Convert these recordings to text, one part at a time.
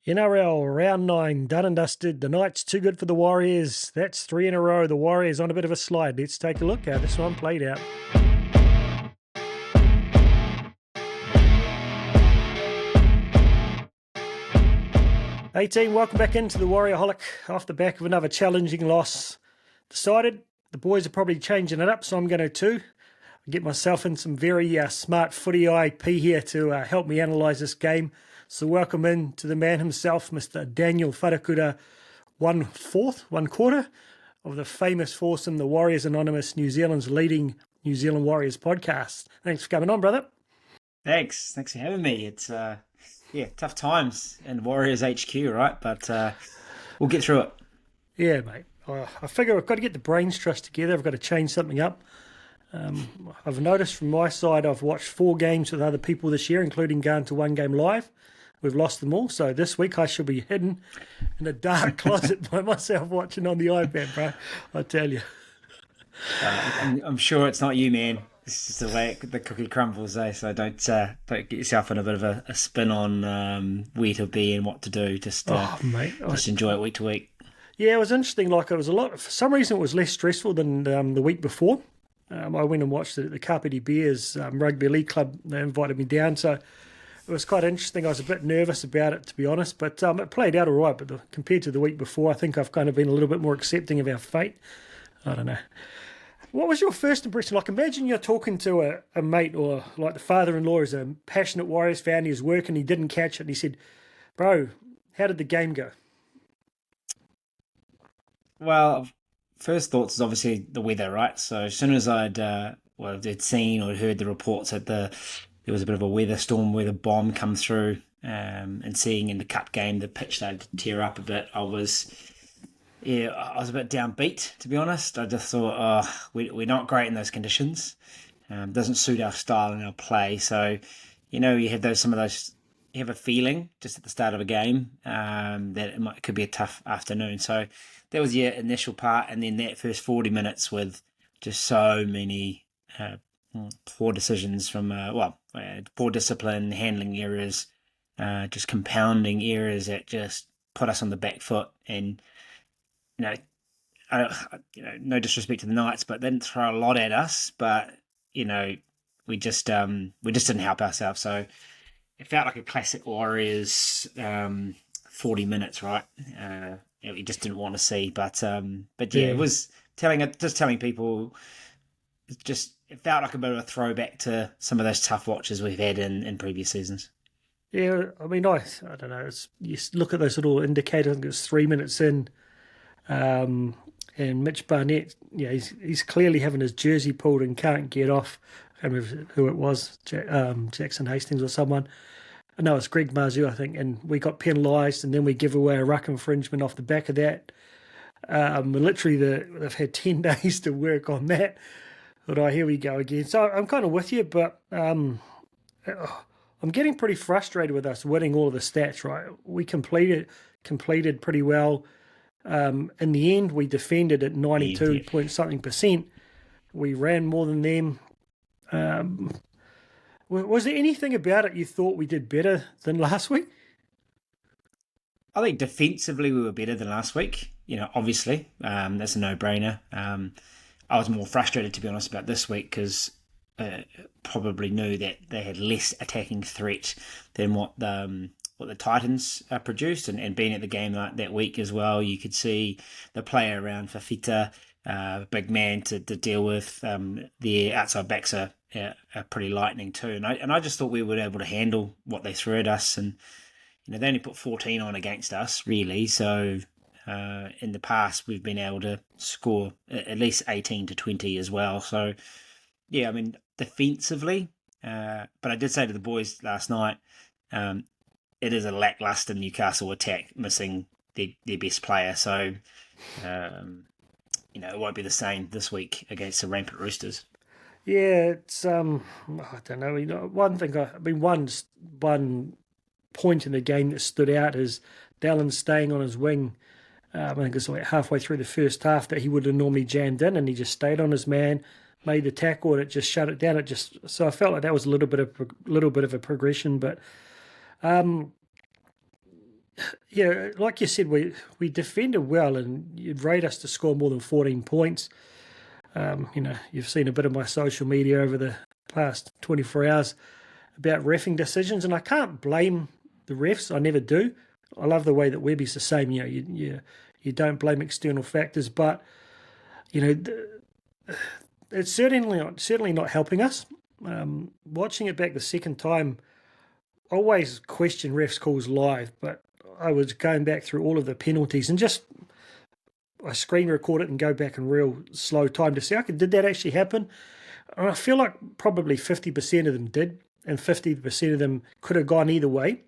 NRL round 9, done and dusted. The night's too good for the Warriors. That's 3 in a row. The Warriors on a bit of a slide. Let's take a look how this one played out. Hey team, welcome back into the Warriorholic off the back of another challenging loss. Decided the boys are probably changing it up, so I'm going to too. Get myself in some very smart footy IP here to help me analyse this game. So welcome in to the man himself, Mr. Daniel Wharakura, one quarter of the famous foursome, the Warriors Anonymous, New Zealand's leading New Zealand Warriors podcast. Thanks for coming on, brother. Thanks for having me. It's tough times in Warriors HQ, right? But we'll get through it. Yeah, mate. I figure I've got to get the brains trust together. I've got to change something up. I've noticed from my side, I've watched 4 games with other people this year, including going to one game live. We've lost them all, so this week I shall be hidden in a dark closet by myself watching on the iPad, bro. I tell you. I'm sure it's not you, man. It's just the way the cookie crumbles, eh? So don't get yourself in a bit of a spin on where to be and what to do. Just enjoy it week to week. Yeah, it was interesting. Like, it was for some reason, it was less stressful than the week before. I went and watched it at the Kapiti Bears Rugby League Club. They invited me down, so it was quite interesting. I was a bit nervous about it, to be honest, but it played out all right. But compared to the week before, I think I've kind of been a little bit more accepting of our fate. I don't know. What was your first impression? Like, imagine you're talking to a mate, or like the father-in-law is a passionate Warriors fan. He was working, he didn't catch it, and he said, "Bro, how did the game go?" Well, first thoughts is obviously the weather, right? So as soon as I'd seen or heard the reports that there was a bit of a weather bomb come through, and seeing in the cup game the pitch started to tear up a bit, I was a bit downbeat, to be honest. I just thought, we're not great in those conditions. Doesn't suit our style and our play. So, you have you have a feeling just at the start of a game that could be a tough afternoon. So that was the initial part, and then that first 40 minutes with just so many poor decisions from poor discipline, handling errors, just compounding errors that just put us on the back foot. And no disrespect to the Knights, but they didn't throw a lot at us. But we just didn't help ourselves. So it felt like a classic Warriors 40 minutes, right? We just didn't want to see. But it was telling people. It felt like a bit of a throwback to some of those tough watches we've had in previous seasons. Yeah, I mean, I don't know. You look at those little indicators. I think it's 3 minutes in, and Mitch Barnett, he's clearly having his jersey pulled and can't get off. I can't remember who it was, Jackson Hastings or someone. No, it's Greg Marzu, I think, and we got penalised, and then we give away a ruck infringement off the back of that. Literally, they've had 10 days to work on that. But here we go again. So I'm kind of with you, but I'm getting pretty frustrated with us winning all of the stats, right? We completed pretty well. In the end, we defended at 92 point something percent. We ran more than them. Was there anything about it you thought we did better than last week? I think defensively we were better than last week. Obviously, that's a no-brainer. I was more frustrated, to be honest, about this week because probably knew that they had less attacking threat than what the Titans produced, and being at the game that week as well, you could see the player around Fafita, big man to deal with. The outside backs are pretty lightning too, and I just thought we were able to handle what they threw at us, and they only put 14 on against us, really. So in the past we've been able to score at least 18 to 20 as well. So yeah, I mean defensively, but I did say to the boys last night, it is a lackluster Newcastle attack, missing their best player. So it won't be the same this week against the rampant Roosters. Yeah, it's I don't know. One point in the game that stood out is Dallin staying on his wing. I think it's like halfway through the first half that he would have normally jammed in, and he just stayed on his man, made the tackle, and it just shut it down. So I felt like that was a little bit of a progression, but Yeah, like you said, we defended well, and you'd rate us to score more than 14 points. You've seen a bit of my social media over the past 24 hours about reffing decisions, and I can't blame the refs. I never do. I love the way that Webby's the same. You don't blame external factors, but you know, it's certainly not helping us. Watching it back the second time, I always question refs calls live, but I was going back through all of the penalties and just I screen record it and go back in real slow time to see, okay, did that actually happen? And I feel like probably 50% of them did, and 50% of them could have gone either way.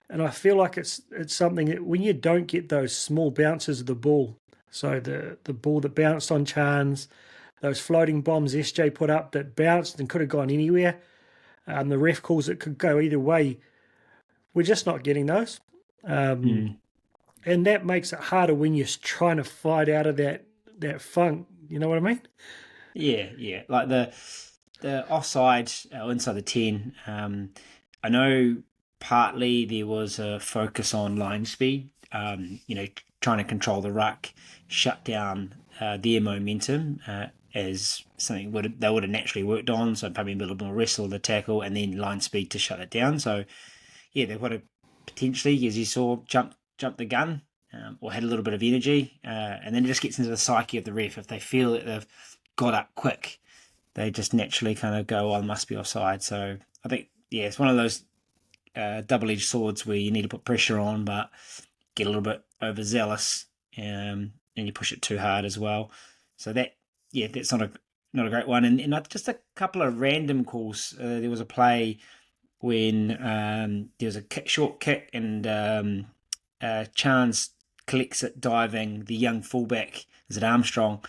And I feel like it's something that when you don't get those small bounces of the ball, so the ball that bounced on Chance, those floating bombs SJ put up that bounced and could have gone anywhere, the ref calls it could go either way. We're just not getting those. And that makes it harder when you're trying to fight out of that funk. You know what I mean? Yeah. Like the offside inside the 10. I know partly there was a focus on line speed. Trying to control the ruck, shut down their momentum as something they would have naturally worked on. So probably a little more wrestle the tackle and then line speed to shut it down. So yeah, they would have potentially, as you saw, jumped the gun or had a little bit of energy, and then it just gets into the psyche of the ref. If they feel that they've got up quick, they just naturally kind of go, "Oh, I must be offside." So I think, yeah, it's one of those double-edged swords where you need to put pressure on, but get a little bit overzealous, and you push it too hard as well. So that's not a great one. And just a couple of random calls. There was a play when there was a short kick and Chance collects it diving. The young fullback, is it Armstrong,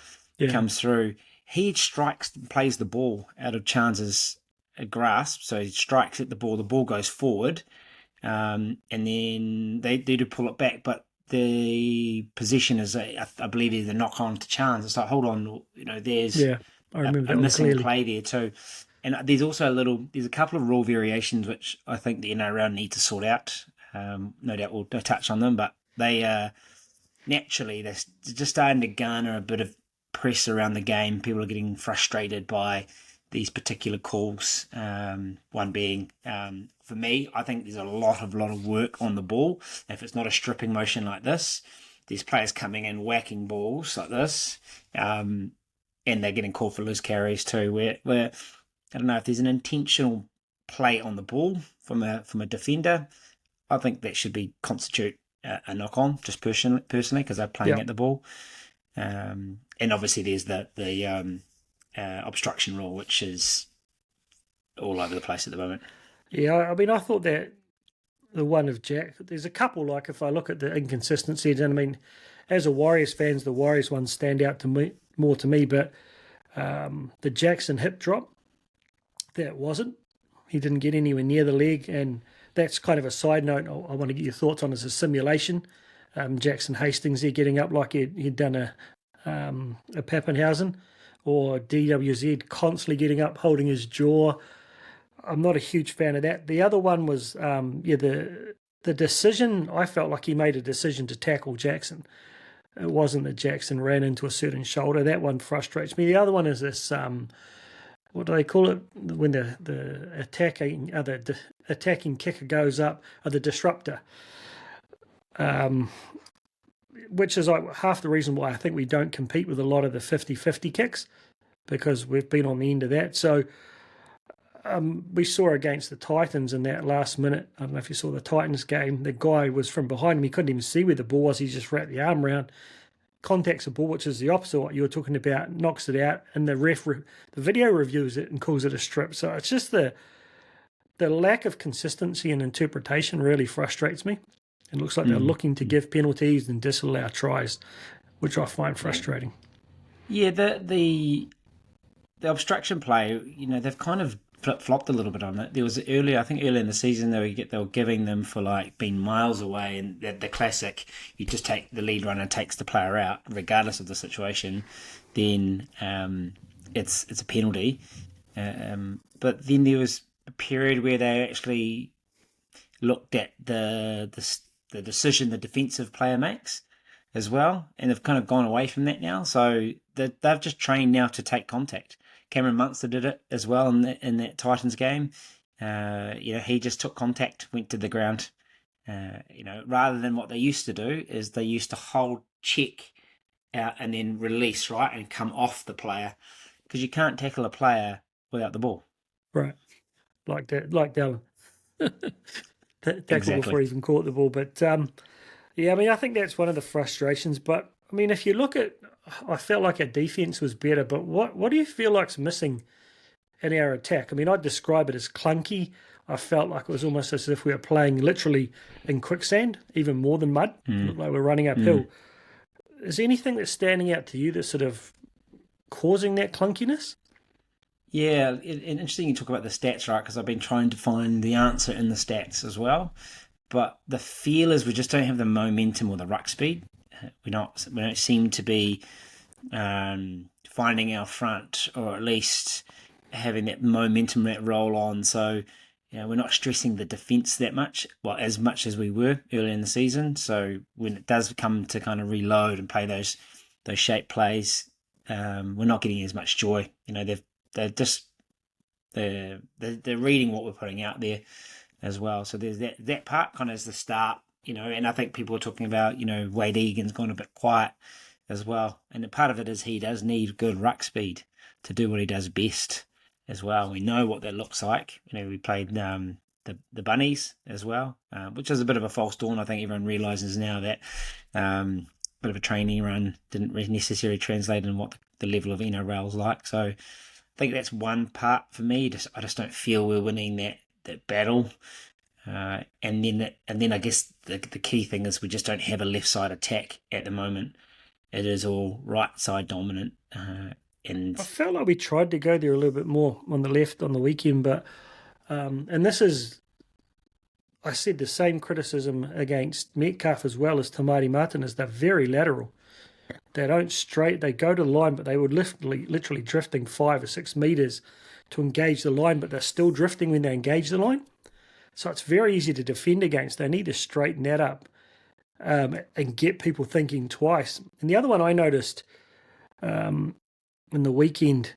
comes through. He strikes, plays the ball out of Chance's grasp. So he strikes at the ball goes forward, and then they do pull it back. But the position is, I believe, is a knock on to Chance. It's like, hold on, there's I remember a that missing clearly. play there too. And there's also a couple of rule variations which I think the NRL need to sort out. No doubt we'll touch on them, but they naturally they're just starting to garner a bit of press around the game. People are getting frustrated by these particular calls. One being, for me, I think there's a lot of work on the ball. If it's not a stripping motion like this, there's players coming in whacking balls like this, and they're getting called for loose carries too. Where I don't know if there's an intentional play on the ball from a defender. I think that should constitute a knock on, just personally, because they're playing at the ball. And obviously there's the obstruction rule, which is all over the place at the moment. Yeah, I mean, I thought that the one of Jack, there's a couple, like if I look at the inconsistencies, and I mean, as a Warriors fans, the Warriors ones stand out to me more, but the Jackson hip drop, that wasn't. He didn't get anywhere near the leg, and that's kind of a side note I want to get your thoughts on as a simulation. Jackson Hastings there getting up like he'd done a Pappenhausen, or DWZ constantly getting up, holding his jaw. I'm not a huge fan of that. The other one was, the decision, I felt like he made a decision to tackle Jackson. It wasn't that Jackson ran into a certain shoulder. That one frustrates me. The other one is this, what do they call it? When the attacking kicker goes up, or the disruptor. Which is like half the reason why I think we don't compete with a lot of the 50-50 kicks, because we've been on the end of that. So we saw against the Titans in that last minute, I don't know if you saw the Titans game, the guy was from behind him, he couldn't even see where the ball was, he just wrapped the arm around, contacts the ball, which is the opposite of what you were talking about, knocks it out, and the the video reviews it and calls it a strip. So it's just the lack of consistency and interpretation really frustrates me. It looks like they're looking to give penalties and disallow tries, which I find frustrating. Yeah, the obstruction play, they've kind of flip-flopped a little bit on it. There was earlier in the season, they were giving them for like being miles away, and the classic, you just take the lead runner takes the player out, regardless of the situation, then it's a penalty. But then there was a period where they actually looked at the the decision the defensive player makes as well, and they've kind of gone away from that now. So they've just trained now to take contact. Cameron Munster did it as well in that Titans game. He just took contact, went to the ground. Rather than what they used to do is they used to hold, check out, and then release, right, and come off the player, because you can't tackle a player without the ball. Right, like that, like Dallin. Tackle Exactly. before he even caught the ball. But yeah, I mean, I think that's one of the frustrations. But I mean, if you look at, I felt like our defense was better. But what do you feel like's missing in our attack? I mean, I'd describe it as clunky. I felt like it was almost as if we were playing literally in quicksand, even more than mud. It looked like we're running uphill. Is there anything that's standing out to you that's sort of causing that clunkiness? Yeah, interesting you talk about the stats, right? Because I've been trying to find the answer in the stats as well. But the feel is we just don't have the momentum or the ruck speed. We don't seem to be finding our front, or at least having that momentum, that roll on. So we're not stressing the defence that much, well, as much as we were earlier in the season. So when it does come to kind of reload and play those shape plays, we're not getting as much joy. They're reading what we're putting out there as well. So there's that part kind of is the start, and I think people are talking about, Wade Egan's gone a bit quiet as well. And a part of it is he does need good ruck speed to do what he does best as well. We know what that looks like. We played the bunnies as well, which is a bit of a false dawn. I think everyone realises now that bit of a training run didn't necessarily translate in what the level of NRL's like. So I think that's one part for me. I just don't feel we're winning that battle. And then I guess the key thing is we just don't have a left side attack at the moment. It is all right side dominant. And I felt like we tried to go there a little bit more on the left on the weekend, but and this is, I said the same criticism against Metcalf as well as Tamari Martinez. They're very lateral. They don't straight. They go to the line, but they would literally drifting 5 or 6 meters to engage the line, but they're still drifting when they engage the line. So it's very easy to defend against. They need to straighten that up and get people thinking twice. And the other one I noticed in the weekend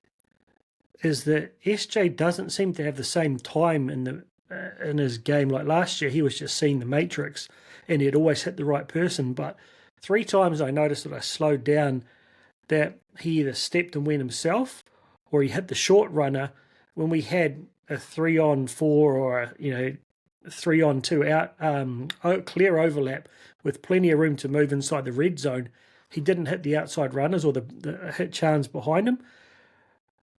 is that SJ doesn't seem to have the same time in his game. Like last year, he was just seeing the matrix and he'd always hit the right person. But 3 times I noticed that I slowed down, that he either stepped and went himself or he hit the short runner when we had a 3-on-4 or a 3-on-2 out clear overlap with plenty of room to move inside the red zone. He didn't hit the outside runners or the hit chance behind him.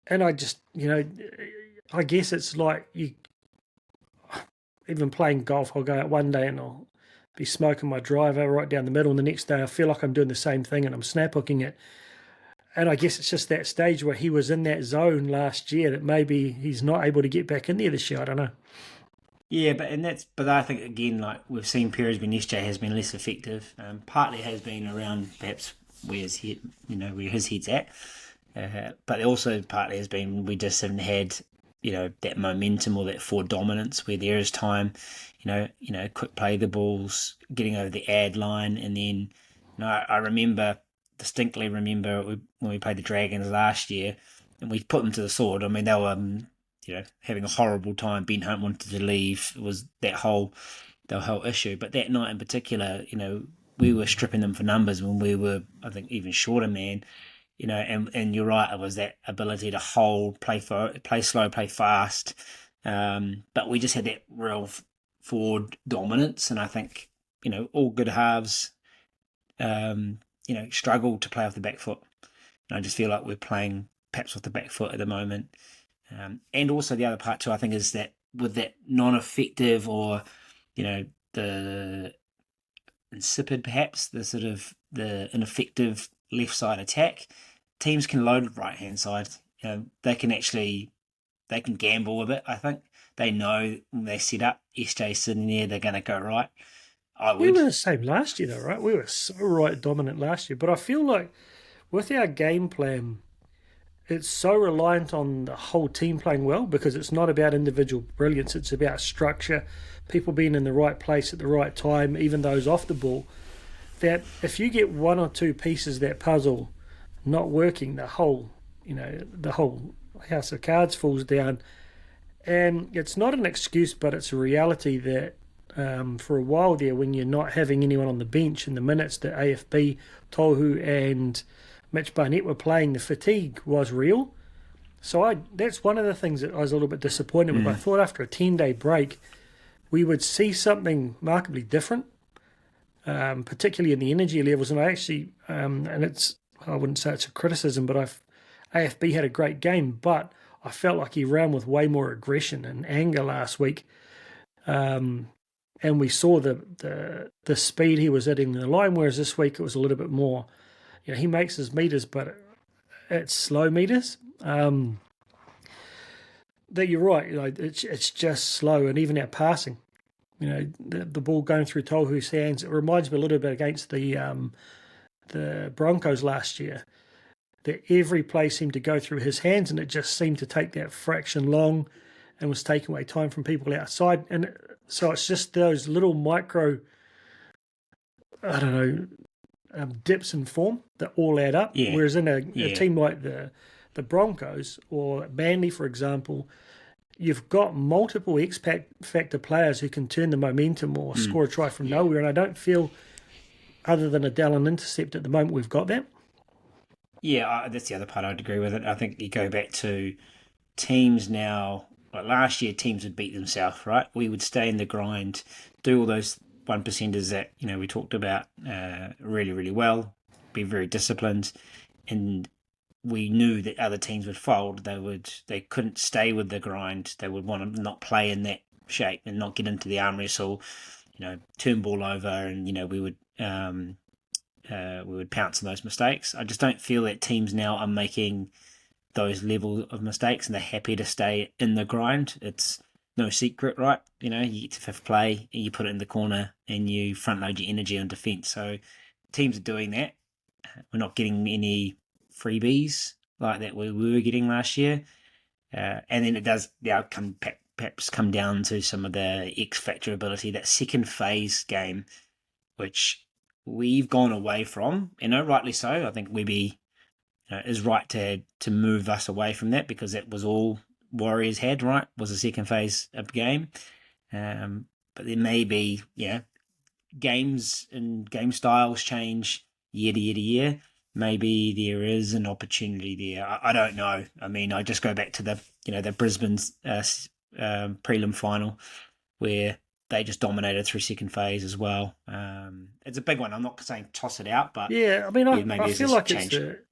And I just, I guess it's like you, even playing golf, I'll go out one day and I'll be smoking my driver right down the middle, and the next day I feel like I'm doing the same thing and I'm snap hooking it. And I guess it's just that stage where he was in that zone last year that maybe he's not able to get back in there this year. I don't know. Yeah, but I think again, like we've seen periods when SJ has been less effective. Partly has been around perhaps where his head's at, but also partly has been we just haven't had that momentum or that forward dominance where there is time, quick play the balls, getting over the ad line, and then I distinctly remember when we played the Dragons last year and we put them to the sword. I mean, they were having a horrible time. Ben Hunt wanted to leave. It was the whole issue. But that night in particular, we were stripping them for numbers when we were, I think, even shorter man. And you're right, it was that ability to hold, play slow, play fast. But we just had that real forward dominance. And I think, all good halves, struggle to play off the back foot. And I just feel like we're playing perhaps with the back foot at the moment. And also the other part too, I think, is that with that non-effective or, the insipid perhaps, the sort of the ineffective left side attack, teams can load the right hand side. They can gamble a bit. I think they know when they set up SJ sitting there, they're going to go right. We were the same last year though, right? We were so right dominant last year, but I feel like with our game plan, it's so reliant on the whole team playing well because it's not about individual brilliance, it's about structure, people being in the right place at the right time, even those off the ball. That if you get one or two pieces of that puzzle not working, the whole house of cards falls down. And it's not an excuse, but it's a reality that for a while there, when you're not having anyone on the bench in the minutes that AFB, Tohu, and Mitch Barnett were playing, the fatigue was real. So that's one of the things that I was a little bit disappointed with. I thought after a 10-day break, we would see something markedly different, particularly in the energy levels. And I actually, I wouldn't say it's a criticism, but AFB had a great game, but I felt like he ran with way more aggression and anger last week. And we saw the speed he was hitting the line, whereas this week it was a little bit more, he makes his meters, but it's slow meters. That you're right, it's just slow, and even our passing, the ball going through Tohu's hands, it reminds me a little bit against the Broncos last year, that every play seemed to go through his hands, and it just seemed to take that fraction long and was taking away time from people outside. And so it's just those little micro, dips in form that all add up. Yeah. Whereas in a team like the Broncos or Manly, for example, you've got multiple X-factor players who can turn the momentum or score a try from nowhere. And I don't feel, other than a Dallin intercept at the moment, we've got that. Yeah, that's the other part I'd agree with it. I think you go back to teams now, like last year, teams would beat themselves, right? We would stay in the grind, do all those 1%ers that, we talked about really, really well, be very disciplined, and we knew that other teams would fold. They couldn't stay with the grind. They would want to not play in that shape and not get into the arm wrestle, turn ball over, and, we would pounce on those mistakes. I just don't feel that teams now are making those level of mistakes, and they're happy to stay in the grind. It's no secret, right? You get to fifth play, and you put it in the corner, and you front load your energy on defence. So teams are doing that. We're not getting any freebies like that we were getting last year. And then it does the outcome perhaps come down to some of the X-factor ability, that second phase game, which we've gone away from, rightly so. I think Webby is right to move us away from that, because that was all Warriors had, right? Was a second phase of game. But there may be, games and game styles change year to year to year. Maybe there is an opportunity there. I don't know. I mean, I just go back to the Brisbane's prelim final, where they just dominated through second phase as well. It's a big one. I'm not saying toss it out, but yeah, I mean, I feel like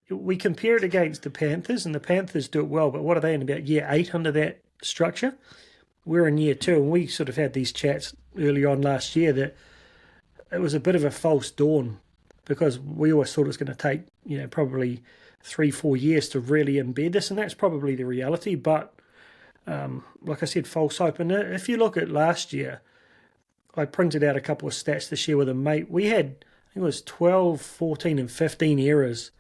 we compare it against the Panthers, and the Panthers do it well, but what are they in about year 8 under that structure? We're in year 2, and we sort of had these chats early on last year that it was a bit of a false dawn, because we always thought it was going to take, probably 3-4 years to really embed this, and that's probably the reality. But like I said, false hope. And if you look at last year, I printed out a couple of stats to share with a mate. We had, I think it was 12, 14 and 15 errors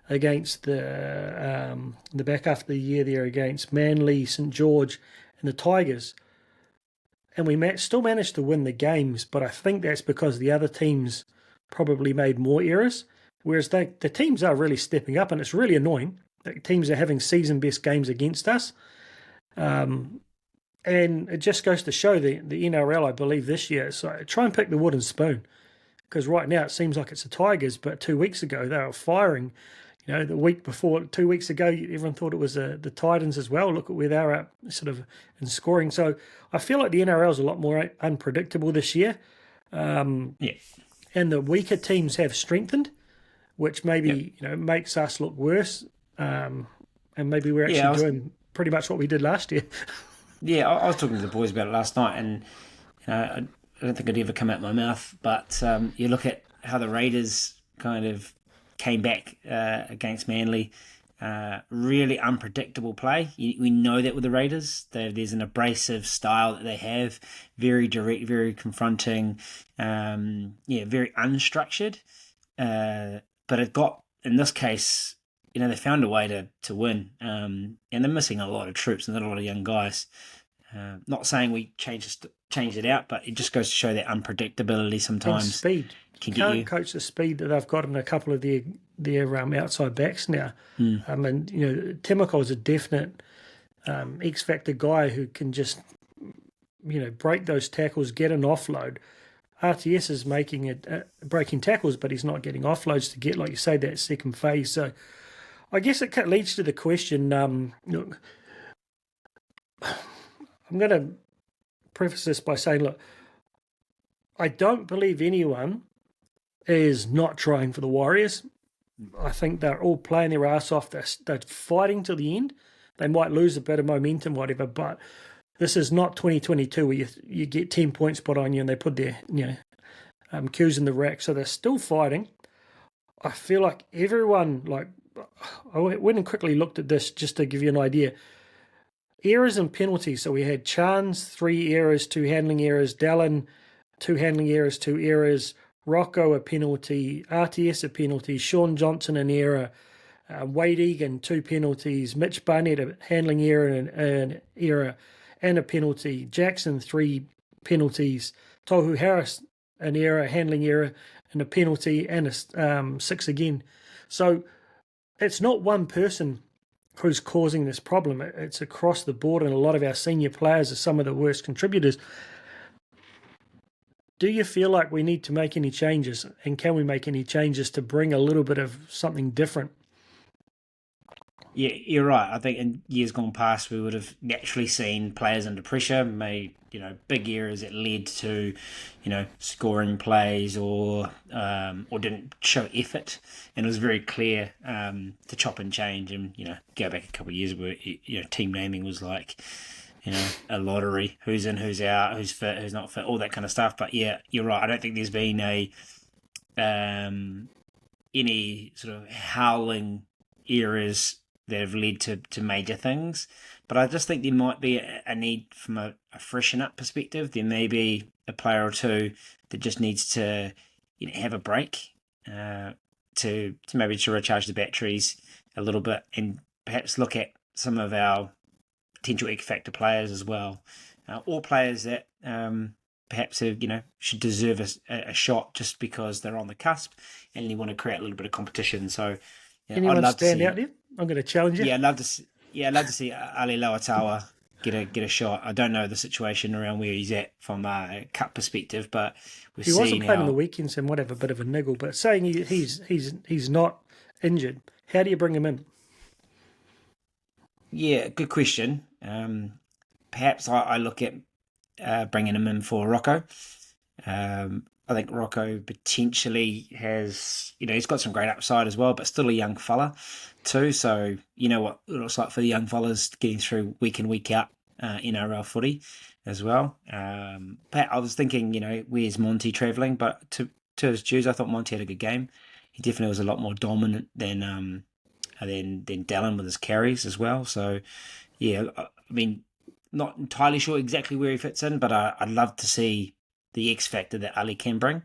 against the back after the year there against Manly, St George and the Tigers. And we still managed to win the games, but I think that's because the other teams probably made more errors, whereas the teams are really stepping up, and it's really annoying that teams are having season-best games against us. And it just goes to show the NRL, I believe, this year. So try and pick the wooden spoon, because right now it seems like it's the Tigers, but 2 weeks ago they were firing. The week before, 2 weeks ago, everyone thought it was the Titans as well. Look at where they're at sort of in scoring. So I feel like the NRL is a lot more unpredictable this year. And the weaker teams have strengthened, which maybe makes us look worse. And maybe we're actually doing pretty much what we did last year. Yeah, I was talking to the boys about it last night, and I don't think it'd ever come out my mouth, but you look at how the Raiders kind of came back against Manly. Really unpredictable play. We know that with the Raiders. There's an abrasive style that they have, very direct, very confronting, very unstructured. But it got, in this case, they found a way to win, and they're missing a lot of troops and a lot of young guys. Not saying we changed it out, but it just goes to show that unpredictability And sometimes speed. can You get can't you. coach the speed that they've got in a couple of their outside backs now. And Timoko is a definite X factor guy who can just break those tackles, get an offload. RTS is making it breaking tackles, but he's not getting offloads to get, like you say, that second phase. So I guess it leads to the question. Look, I'm going to preface this by saying, look, I don't believe anyone is not trying for the Warriors. I think they're all playing their ass off. They're fighting till the end. They might lose a bit of momentum, whatever, but this is not 2022 where you get 10 points put on you and they put their cues in the rack. So they're still fighting. I feel like everyone, I went and quickly looked at this just to give you an idea. Errors and penalties. So we had Chance, 3 errors, 2 handling errors. Dallin, 2 handling errors, 2 errors. Rocco, a penalty. RTS, a penalty. Sean Johnson, an error. Wade Egan, 2 penalties. Mitch Barnett, a handling error and an error and a penalty. Jackson, 3 penalties. Tohu Harris, an error, handling error and a penalty, and a 6 again. So it's not one person who's causing this problem. It's across the board, and a lot of our senior players are some of the worst contributors. Do you feel like we need to make any changes, and can we make any changes to bring a little bit of something different? Yeah, you're right. I think in years gone past, we would have naturally seen players under pressure, made big errors that led to scoring plays or didn't show effort, and it was very clear to chop and change. And go back a couple of years where team naming was like a lottery: who's in, who's out, who's fit, who's not fit, all that kind of stuff. But yeah, you're right. I don't think there's been any sort of howling errors that have led to major things. But I just think there might be a need from a freshen up perspective. There may be a player or two that just needs to have a break to maybe to recharge the batteries a little bit, and perhaps look at some of our potential X factor players as well, or players that perhaps should deserve a shot just because they're on the cusp and you want to create a little bit of competition. So Anyone I'd love stand to see, out there? I'm going to challenge you. Yeah, I'd love to see Ali Lauatawa get a shot. I don't know the situation around where he's at from a cup perspective, but we've He seen wasn't playing on the how. weekends and whatever, a bit of a niggle. But saying he's not injured, how do you bring him in? Yeah, good question. Perhaps I look at bringing him in for Rocco. I think Rocco potentially has, he's got some great upside as well, but still a young fella too. So you know what it looks like for the young fellas getting through week in, week out NRL footy as well. Pat, I was thinking, where's Monty travelling? But to his dues, I thought Monty had a good game. He definitely was a lot more dominant than Dallin with his carries as well. So yeah, I mean, not entirely sure exactly where he fits in, but I'd love to see the X factor that Ali can bring.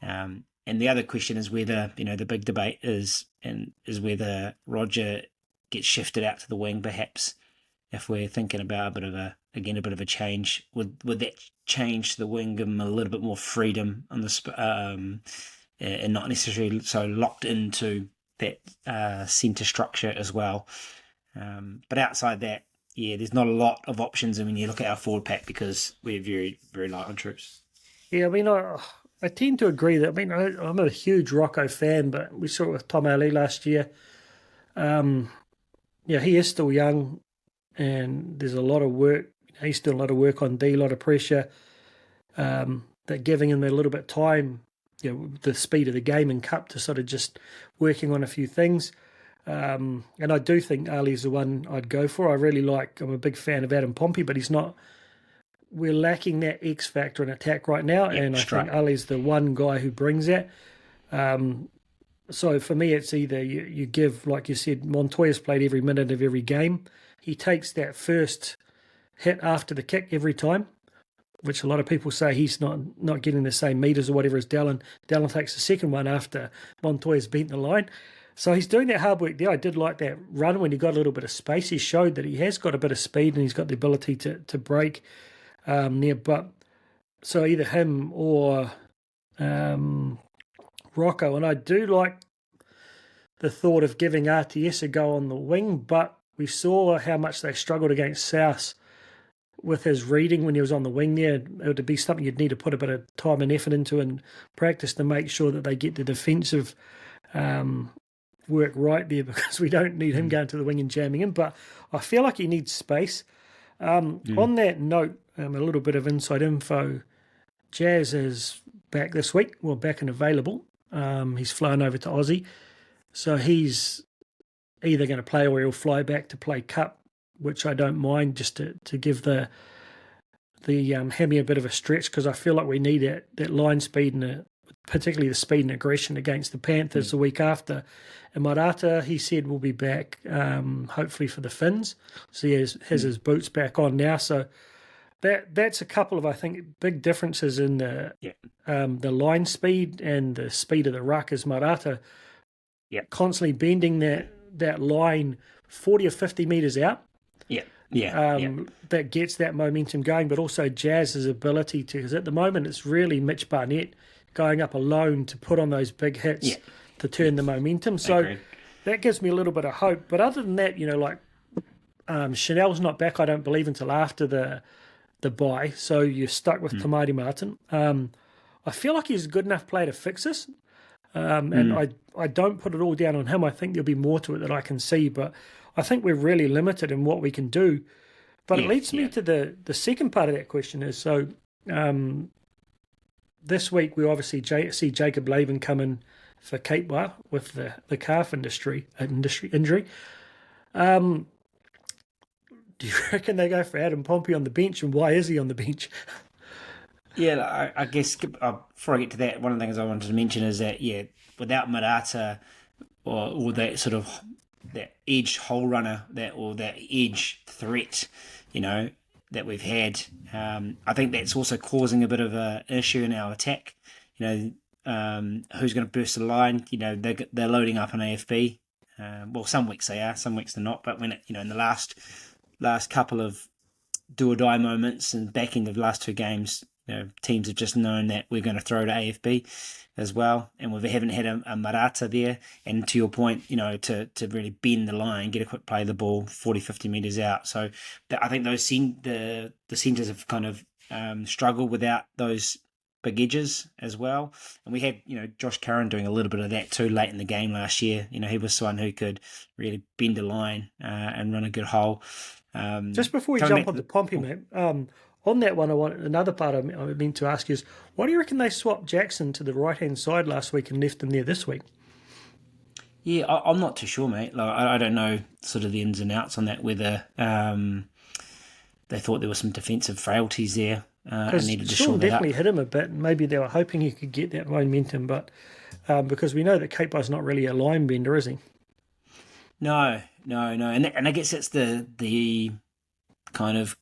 And the other question is whether, the big debate is whether Roger gets shifted out to the wing, perhaps, if we're thinking about a bit of a change. Would that change to the wing, give him a little bit more freedom on the and not necessarily so locked into that centre structure as well. But outside that, yeah, there's not a lot of options when you look at our forward pack because we're very, very light on troops. Yeah, I mean, I tend to agree that. I mean, I'm a huge Rocco fan, but we saw it with Tom Ali last year. He is still young, and there's a lot of work. He's still a lot of work on D, a lot of pressure. That giving him a little bit of time, the speed of the game and cup to sort of just working on a few things. And I do think Ali's the one I'd go for. I'm a big fan of Adam Pompey, but he's not. We're lacking that X factor in attack right now, and I think Ali's the one guy who brings that. So for me, it's either you give, like you said, Montoya's played every minute of every game. He takes that first hit after the kick every time, which a lot of people say he's not getting the same meters or whatever as Dallin. Dallin takes the second one after Montoya's beaten the line. So he's doing that hard work there. I did like that run when he got a little bit of space. He showed that he has got a bit of speed and he's got the ability to break near. But so either him or Rocco, and I do like the thought of giving RTS a go on the wing, but we saw how much they struggled against South with his reading when he was on the wing there. It would be something you'd need to put a bit of time and effort into and practice to make sure that they get the defensive work right there, because we don't need him going to the wing and jamming him. But I feel like he needs space. On that note, a little bit of inside info. Jazz is back this week, well, back and available. He's flown over to Aussie. So he's either going to play or he'll fly back to play Cup, which I don't mind, just to give the Hammy a bit of a stretch, because I feel like we need that line speed and particularly the speed and aggression against the Panthers the week after. And Marata, he said, will be back hopefully for the Finns. So he has his boots back on now. So that's a couple of, I think, big differences in the line speed and the speed of the ruck, as Marata constantly bending that line 40 or 50 metres out. That gets that momentum going, but also Jazz's ability to, because at the moment it's really Mitch Barnett going up alone to put on those big hits to turn the momentum. So that gives me a little bit of hope. But other than that, Chanel's not back, I don't believe, until after the bye. So you're stuck with Tamati Martin. I feel like he's a good enough player to fix this. And I don't put it all down on him. I think there'll be more to it that I can see, but I think we're really limited in what we can do. But it leads me to the second part of that question is, so this week we obviously see Jacob Laban come in for Cape Wa with the calf industry injury. Do you reckon they go for Adam Pompey on the bench, and why is he on the bench? Yeah, I guess before I get to that, one of the things I wanted to mention is that, without Marata or that sort of that edge hole runner, or that edge threat, that we've had, I think that's also causing a bit of an issue in our attack. Who's going to burst the line? They're loading up an AFB. Well, some weeks they are, some weeks they're not. But when in the last couple of do or die moments and backing of the last two games, teams have just known that we're going to throw to AFB as well, and we haven't had a Marata there. And to your point, to really bend the line, get a quick play of the ball 40, 50 metres out. So I think those the centres have kind of struggled without those big edges as well. And we had, Josh Curran doing a little bit of that too late in the game last year. He was someone who could really bend a line and run a good hole. Just before we jump on the Pompey, mate, on that one, another part I meant to ask you is, why do you reckon they swapped Jackson to the right-hand side last week and left him there this week? Yeah, I'm not too sure, mate. I don't know sort of the ins and outs on that, whether they thought there were some defensive frailties there and needed to shore that up. Definitely hit him a bit, and maybe they were hoping he could get that momentum, but because we know that Cape's not really a line bender, is he? No. And I guess it's the kind of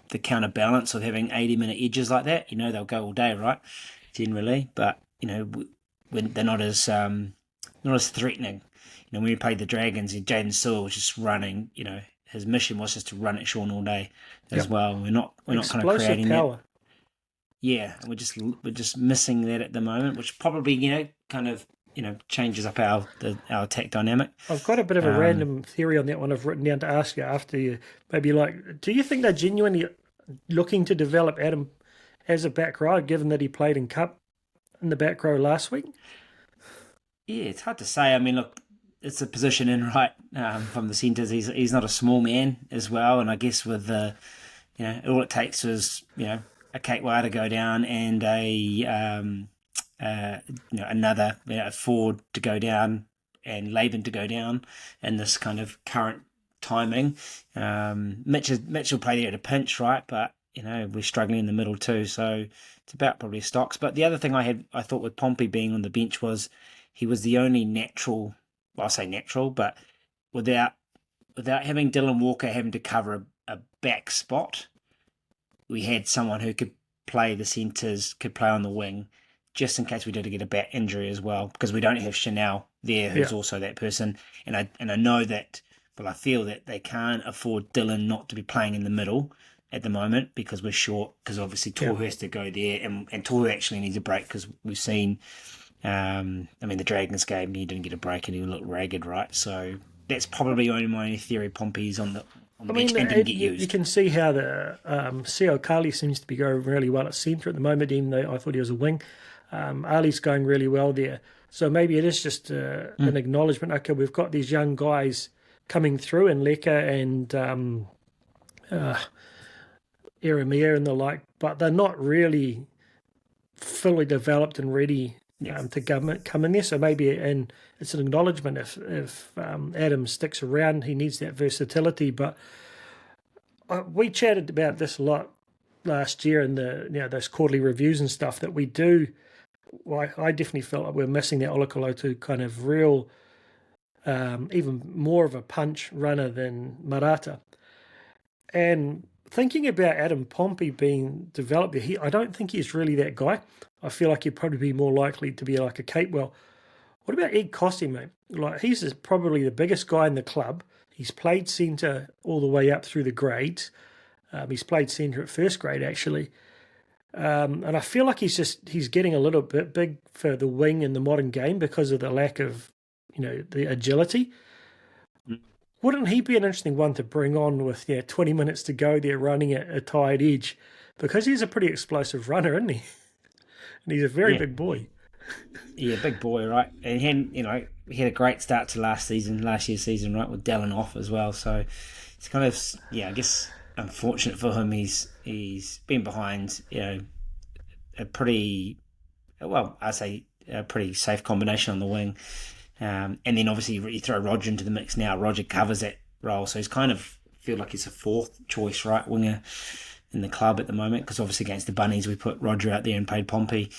the counterbalance of having 80-minute edges like that. They'll go all day, right? Generally, but when they're not as threatening. When we played the Dragons, Jaden Sewell was just running. His mission was just to run at Sean all day as well. We're not kind of creating power. That. Yeah, we're just missing that at the moment, which probably changes up our attack dynamic. I've got a bit of a random theory on that one I've written down to ask you after you. Maybe do you think they're genuinely looking to develop Adam as a back row, given that he played in Cup in the back row last week? Yeah, it's hard to say. I mean, look, it's a position in right from the centres. He's not a small man as well, and I guess with all it takes is a Kate Wire to go down and another Ford to go down and Laban to go down in this kind of current timing. Mitch will play there at a pinch, right? But we're struggling in the middle too, so it's about probably stocks. But the other thing I thought with Pompey being on the bench was he was the only natural. Well, I say natural, but without having Dylan Walker having to cover a back spot, we had someone who could play the centres, could play on the wing, just in case we did get a back injury as well, because we don't have Chanel there who's also that person. And I know that, but I feel that they can't afford Dylan not to be playing in the middle at the moment because we're short, because obviously Tohu has to go there, and Tohu actually needs a break because we've seen, the Dragons game, he didn't get a break and he looked ragged, right? So that's probably my only theory. Pompey's on the bench and didn't get used. You can see how the Seo Kali seems to be going really well at centre at the moment, even though I thought he was a wing. Ali's going really well there. So maybe it is just an acknowledgement. Okay, we've got these young guys coming through, and Leka and Eremia and the like, but they're not really fully developed and ready to come in there. So maybe, and it's an acknowledgement if Adam sticks around, he needs that versatility. But we chatted about this a lot last year in those quarterly reviews and stuff that we do. Well, I definitely felt like we're missing that Olakolotu kind of real, even more of a punch runner than Marata. And thinking about Adam Pompey being developed there, I don't think he's really that guy. I feel like he'd probably be more likely to be like a Capewell. What about Ed Cossey, mate? Like, he's probably the biggest guy in the club. He's played centre all the way up through the grades. He's played centre at first grade, actually. And I feel like he's getting a little bit big for the wing in the modern game because of the lack of, the agility. Wouldn't he be an interesting one to bring on with 20 minutes to go there running at a tired edge? Because he's a pretty explosive runner, isn't he? And he's a very big boy. Yeah, big boy, right? And he had a great start to last year's season, right, with Dallin off as well. So it's kind of, I guess, unfortunate for him. He's been behind, a pretty safe combination on the wing. And then obviously you throw Roger into the mix now. Roger covers that role, so he's kind of feel like he's a fourth choice right winger in the club at the moment, because obviously against the Bunnies we put Roger out there and played Pompey.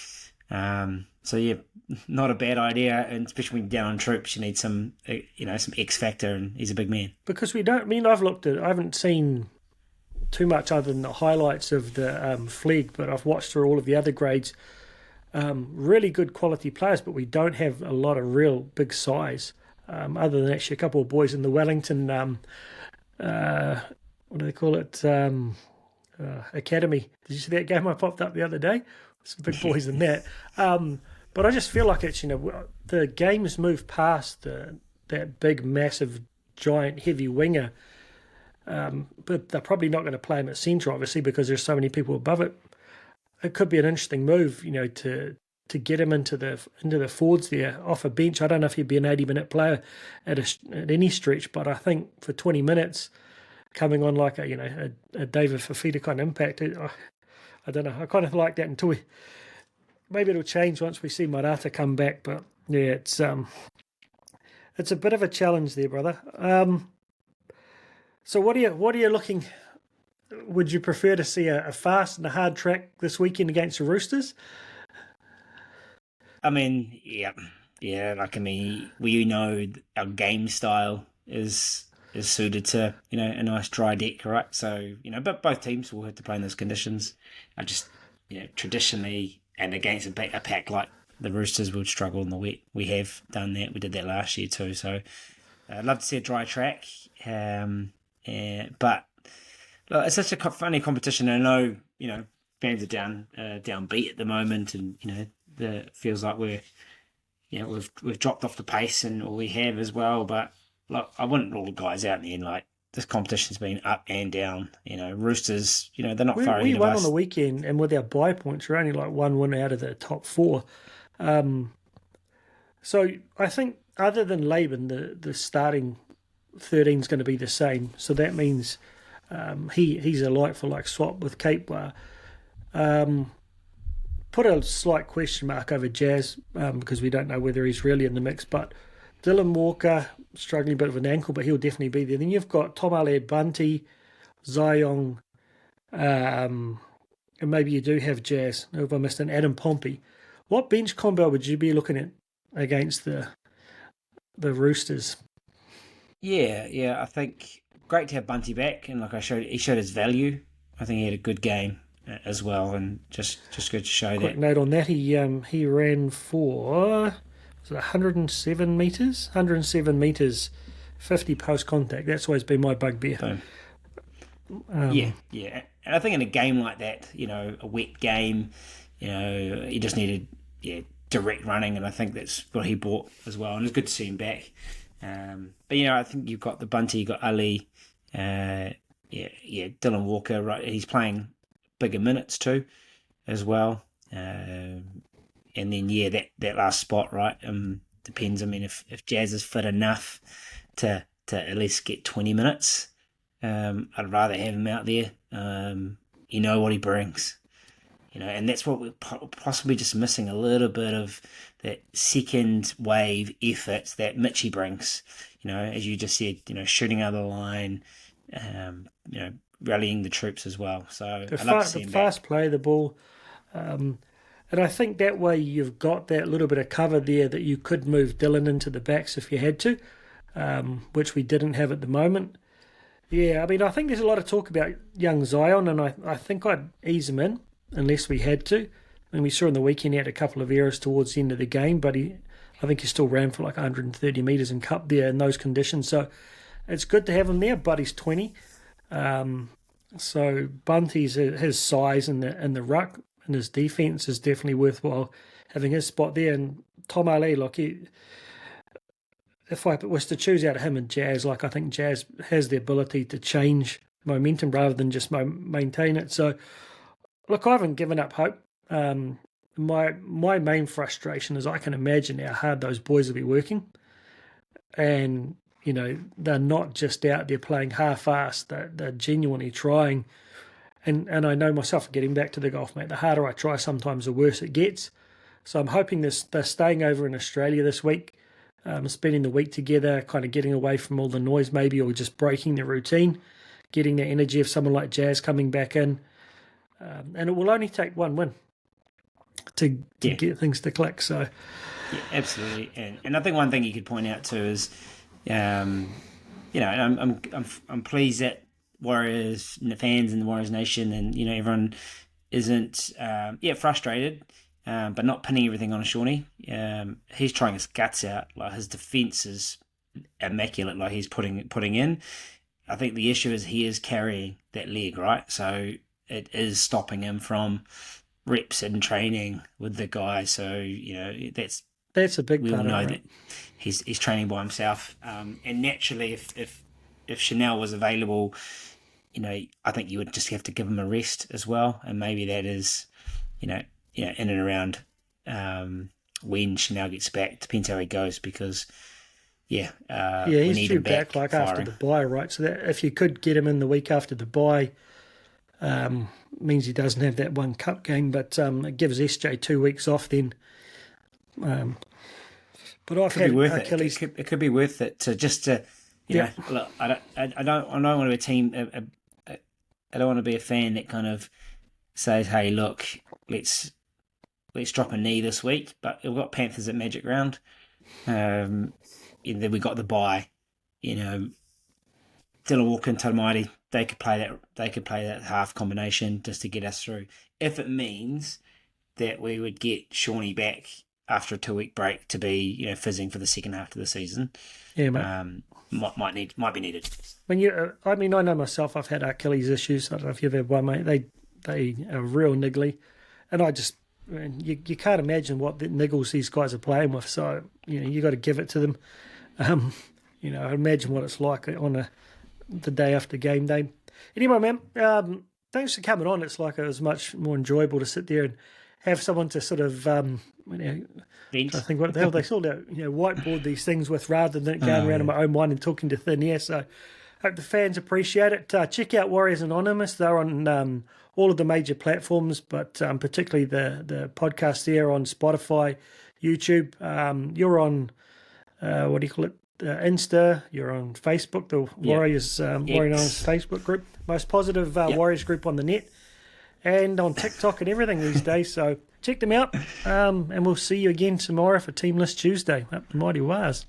So yeah, not a bad idea, and especially when you're down on troops, you need some X factor, and he's a big man. Because I haven't seen too much other than the highlights of the Flegg, but I've watched through all of the other grades. Really good quality players, but we don't have a lot of real big size, other than actually a couple of boys in the Wellington, what do they call it, academy. Did you see that game I popped up the other day? Some big boys in that. But I just feel like it's, the game's moved past that big, massive, giant, heavy winger, but they're probably not going to play him at centre, obviously, because there's so many people above it. It could be an interesting move, to get him into the forwards there off a bench. I don't know if he'd be an 80-minute player at any stretch, but I think for 20 minutes, coming on like a David Fafita kind of impact, I don't know. I kind of like that until maybe it'll change once we see Marata come back. But yeah, it's a bit of a challenge there, brother. So what are you looking? Would you prefer to see a fast and a hard track this weekend against the Roosters? We know our game style is suited to a nice dry deck, right? So but both teams will have to play in those conditions. I just traditionally and against a pack like the Roosters would struggle in the wet. We have done that. We did that last year too. So I'd love to see a dry track, but. It's such a funny competition. I know, fans are downbeat at the moment, and it feels like we've dropped off the pace, and we have as well. But look, I want all the guys out in the end. Like, this competition's been up and down. Roosters, they're not far ahead of us. We won on the weekend, and with our bye points, we're only like one win out of the top four. So I think other than Laban, the starting 13 is going to be the same. So that means. He's a like-for-like swap with Capewell. Put a slight question mark over Jazz because we don't know whether he's really in the mix. But Dylan Walker, struggling a bit of an ankle, but he'll definitely be there. Then you've got Tom Bunty, Zion, and maybe you do have Jazz. Who have I missed? And Adam Pompey. What bench combo would you be looking at against the Roosters? Yeah, I think... Great to have Bunty back, and like he showed his value. I think he had a good game as well, and just good to show Quick that. Note on that, he ran for was it 107 metres? 107 metres, 50 post contact. That's always been my bugbear. So, yeah. And I think in a game like that, a wet game, you just needed direct running, and I think that's what he brought as well. And it's good to see him back. But I think you've got the Bunty, you've got Ali, Dylan Walker. Right, he's playing bigger minutes too, as well. And then that last spot, right? Depends. I mean, if Jazz is fit enough to at least get 20 minutes, I'd rather have him out there. You know what he brings, and that's what we're possibly just missing, a little bit of that second wave effort that Mitchie brings. As you just said, shooting out of the line, rallying the troops as well. So I'd love to see him fast play the ball. And I think that way you've got that little bit of cover there that you could move Dylan into the backs if you had to, which we didn't have at the moment. Yeah, I mean, I think there's a lot of talk about young Zion, and I think I'd ease him in unless we had to. I mean, we saw in the weekend he had a couple of errors towards the end of the game, but I think he still ran for like 130 metres in cup there in those conditions. So it's good to have him there, but he's 20. So Bunty's his size in the ruck and his defence is definitely worthwhile having his spot there. And Tom Ali, if I was to choose out of him and Jazz, I think Jazz has the ability to change momentum rather than just maintain it. So, look, I haven't given up hope. My main frustration is I can imagine how hard those boys will be working. And, they're not just out there playing half-assed. They're genuinely trying. And I know myself, getting back to the golf, mate, the harder I try, sometimes the worse it gets. So I'm hoping they're staying over in Australia this week, spending the week together, kind of getting away from all the noise maybe, or just breaking the routine, getting the energy of someone like Jazz coming back in. And it will only take one win to get things to click. So, yeah, absolutely. And I think one thing you could point out too is, I'm pleased that Warriors fans and the Warriors Nation and everyone isn't frustrated, but not pinning everything on Shawnee. He's trying his guts out. Like, his defence is immaculate. Like, he's putting in. I think the issue is he is carrying that leg, right? So it is stopping him from reps and training with the guys. So that's a big part. We all know of it, that he's training by himself. And naturally, if Chanel was available, I think you would just have to give him a rest as well. And maybe that is, in and around when Chanel gets back. Depends how he goes, because we he's need due him back like firing. after the bye, right? So that if you could get him in the week after the bye, means he doesn't have that one cup game, but it gives SJ 2 weeks off then. But I've had Achilles. It could be worth it to look. I don't want to be a team. I don't want to be a fan that kind of says, "Hey, look, let's drop a knee this week." But we've got Panthers at Magic Round, and then we got the bye. Dylan Walker and Tamaiti, they could play that half combination just to get us through. If it means that we would get Shawnee back after a 2-week break to be fizzing for the second half of the season, might be needed. I know myself, I've had Achilles issues. I don't know if you've had one, mate. They are real niggly, and you can't imagine what the niggles these guys are playing with. So you got to give it to them. Imagine what it's like on the day after game day. Anyway, man, thanks for coming on. It's like it was much more enjoyable to sit there and have someone to sort of I think what the hell they sort of whiteboard these things with, rather than going around in my own mind and talking to thin air. So hope the fans appreciate it. Check out Warriors Anonymous. They're on all of the major platforms, but particularly the podcast there on Spotify, YouTube. You're on what do you call it? Insta. You're on Facebook, the Warriors Warriors Facebook group, most positive Warriors group on the net, and on TikTok and everything these days. So check them out, and we'll see you again tomorrow for Teamless Tuesday up the Mighty Wars.